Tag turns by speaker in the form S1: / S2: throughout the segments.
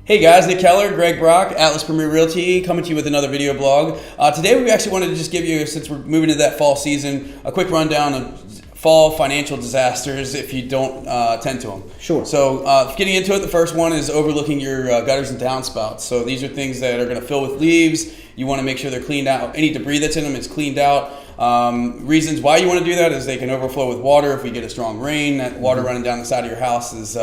S1: Hey guys, Nick Kellar, Greg Brock, Atlas Premier Realty, coming to you with another video blog. Today we actually wanted to just give you, since we're moving into that fall season, a quick rundown of fall financial disasters if you don't tend to them.
S2: Sure.
S1: So getting into it, the first one is overlooking your gutters and downspouts. So these are things that are going to fill with leaves. You want to make sure they're cleaned out. Any debris that's in them is cleaned out. Reasons why you want to do that is they can overflow with water if we get a strong rain. That water running down the side of your house is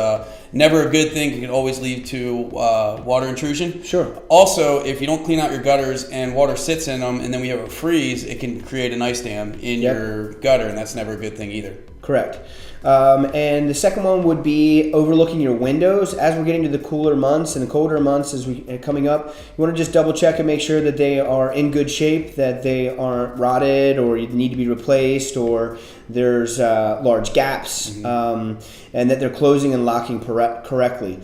S1: never a good thing. It can always lead to water intrusion.
S2: Sure.
S1: Also, if you don't clean out your gutters and water sits in them and then we have a freeze, it can create an ice dam in your gutter, and that's never a good thing either.
S2: Correct. And the second one would be overlooking your windows. As we're getting to the cooler months and the colder months as we coming up, you want to just double check and make sure that they are in good shape, that they aren't rotted or you need to be replaced, or there's large gaps, and that they're closing and locking correctly.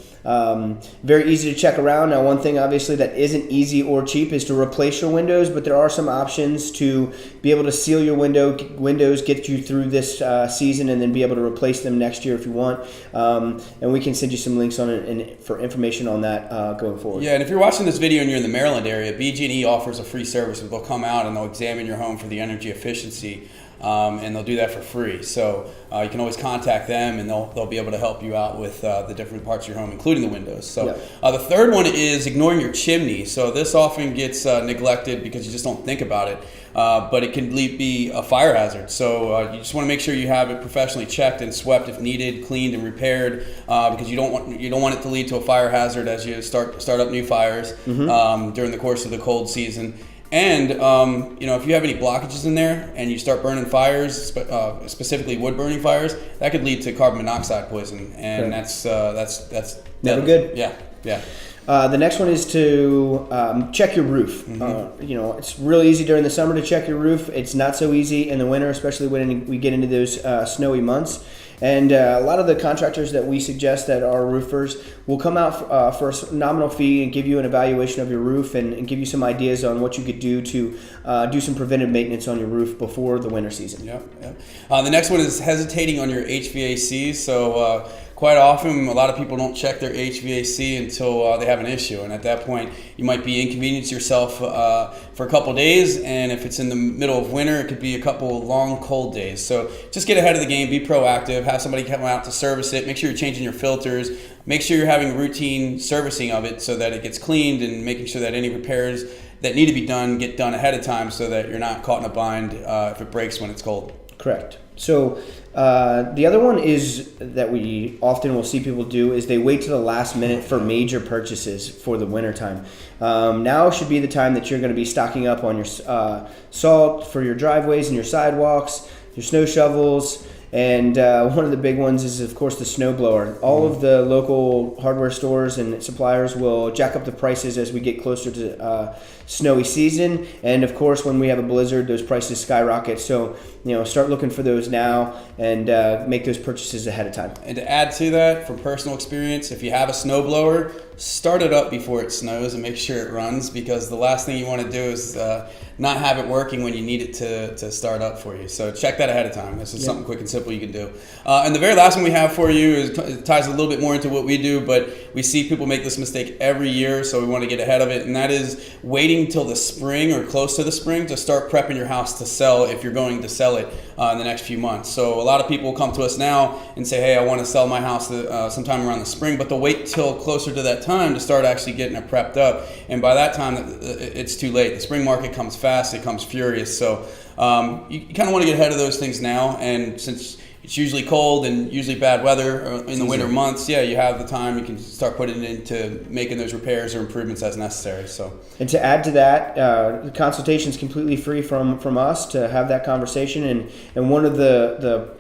S2: Very easy to check around. Now, one thing obviously that isn't easy or cheap is to replace your windows, but there are some options to be able to seal your windows, get you through this season, and then be able to replace them next year if you want. And we can send you some links on it and for information on that going forward.
S1: Yeah, and if you're watching this video and you're in the Maryland area, BG&E offers a free service where they'll come out and they'll examine your home for the energy efficiency. And they'll do that for free. So you can always contact them, and they'll be able to help you out with the different parts of your home, including the windows. So the third one is ignoring your chimney. So this often gets neglected because you just don't think about it, but it can be a fire hazard. So you just want to make sure you have it professionally checked and swept if needed, cleaned and repaired, because you don't want it to lead to a fire hazard as you start up new fires during the course of the cold season. And if you have any blockages in there and you start burning fires, specifically wood burning fires, that could lead to carbon monoxide poisoning, and that's
S2: never good.
S1: Yeah.
S2: The next one is to check your roof. It's really easy during the summer to check your roof. It's not so easy in the winter, especially when we get into those snowy months. And a lot of the contractors that we suggest that are roofers will come out for a nominal fee and give you an evaluation of your roof and give you some ideas on what you could do to do some preventive maintenance on your roof before the winter season.
S1: Yep. The next one is hesitating on your HVAC. So quite often, a lot of people don't check their HVAC until they have an issue, and at that point, you might be inconveniencing yourself for a couple days. And if it's in the middle of winter, it could be a couple long, cold days. So just get ahead of the game, be proactive, have somebody come out to service it. Make sure you're changing your filters. Make sure you're having routine servicing of it so that it gets cleaned, and making sure that any repairs that need to be done get done ahead of time so that you're not caught in a bind if it breaks when it's cold.
S2: Correct. So the other one is that we often will see people do is they wait to the last minute for major purchases for the wintertime. Now should be the time that you're going to be stocking up on your salt for your driveways and your sidewalks, your snow shovels, and one of the big ones is, of course, the snowblower. All of the local hardware stores and suppliers will jack up the prices as we get closer to snowy season. And, of course, when we have a blizzard, those prices skyrocket. So, start looking for those now and make those purchases ahead of time.
S1: And to add to that, from personal experience, if you have a snowblower, start it up before it snows and make sure it runs, because the last thing you want to do is not have it working when you need it to start up for you. So check that ahead of time. This is something quick and simple you can do. And the very last one we have for you it ties a little bit more into what we do, but we see people make this mistake every year, so we want to get ahead of it, and that is waiting till the spring or close to the spring to start prepping your house to sell if you're going to sell it in the next few months. So a lot of people come to us now and say, hey, I want to sell my house sometime around the spring, but they'll wait till closer to that time to start actually getting it prepped up, and by that time it's too late. The spring market comes fast, it comes furious, so you kind of want to get ahead of those things now, and since it's usually cold and usually bad weather in the winter months, you have the time. You can start putting it into making those repairs or improvements as necessary. So,
S2: and to add to that, the consultation is completely free from us to have that conversation, and one of the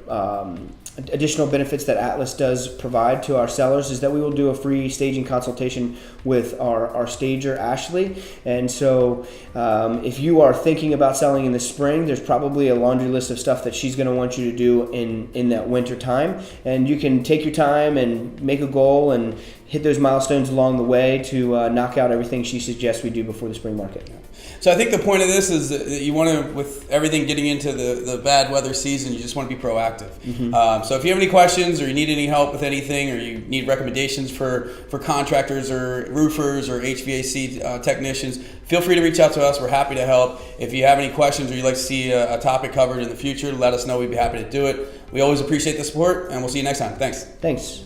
S2: additional benefits that Atlas does provide to our sellers is that we will do a free staging consultation with our stager, Ashley. And so if you are thinking about selling in the spring, there's probably a laundry list of stuff that she's going to want you to do in that winter time. And you can take your time and make a goal and hit those milestones along the way to knock out everything she suggests we do before the spring market.
S1: So I think the point of this is that you want to, with everything getting into the bad weather season, you just want to be proactive. So if you have any questions or you need any help with anything, or you need recommendations for contractors or roofers or HVAC technicians, feel free to reach out to us. We're happy to help. If you have any questions or you'd like to see a topic covered in the future, let us know. We'd be happy to do it. We always appreciate the support, and we'll see you next time. Thanks.
S2: Thanks.